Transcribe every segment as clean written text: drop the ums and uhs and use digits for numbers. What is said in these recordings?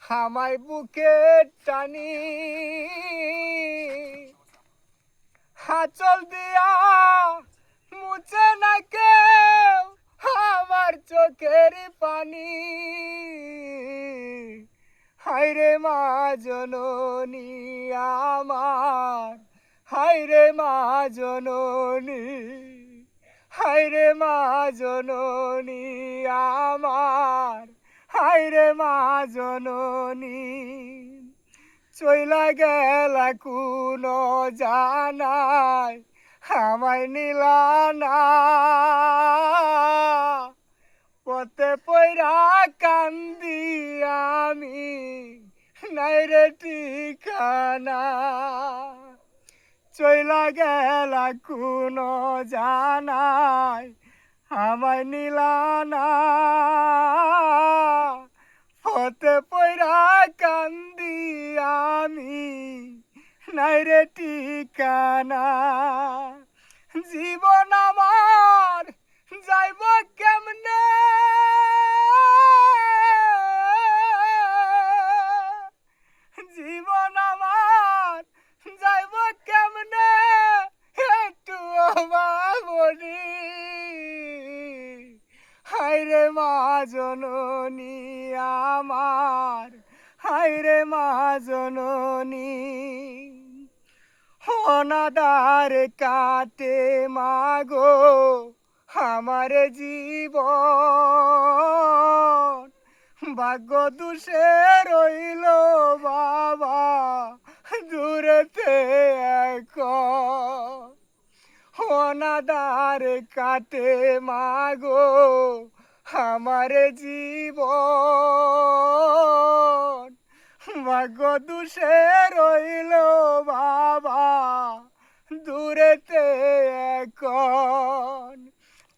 আমায় বুকে টানি হাচল দিয়া মুছে না কেউ আমার চোখের পানি। হায়রে মা জননী আমার, হায়রে মা জননী, হায়রে মা জননী আমার, হায়রে মা জননী। চইলা গেলা কোনো জানাই আমায় নিলা না, পথে পয়রা কান্দি আমি নাইরে ঠিকানা। চইলা গেলা কোনো জানাই আমায় নিলা না, পথে পয়রা কান্দি আমি নাইরে ঠিকানা। জীবন আমার যাইব কেমনে, জীবন আমার যাইব কেমনে একটু ভাবনি। হায়রে মা জননী আমার, হায়রে মা জননী। অনাদার কাটে মাগো আমার জীবন, ভাগ্য দুষে রইল বাবা দূরেতে এখন। অনাদার কাটে মাগো আমার জীবন, ভাগ্য দুষে রইল বাবা দূরেতে এখন।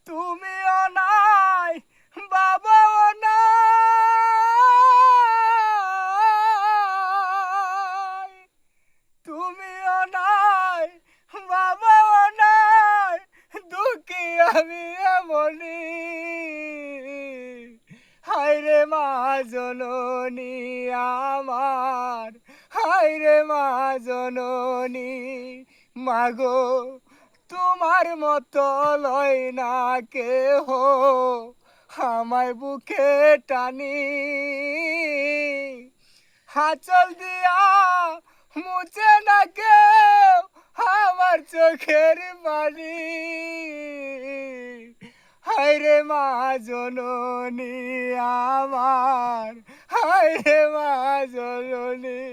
তুমিও নাই বাবাও নাই, তুমিও নাই বাবাও নাই, দুঃখী আমি এমনি। হায়রে মা জননী আমার, হায়রে মা জননী। মাগো তোমার মতো লয় না কেহ আমায় বুকে টানি, হাচল দিয়া মুছে না কেউ আমার চোখের পানি। হায়রে মা জননী আমার, হায়রে মা জননী।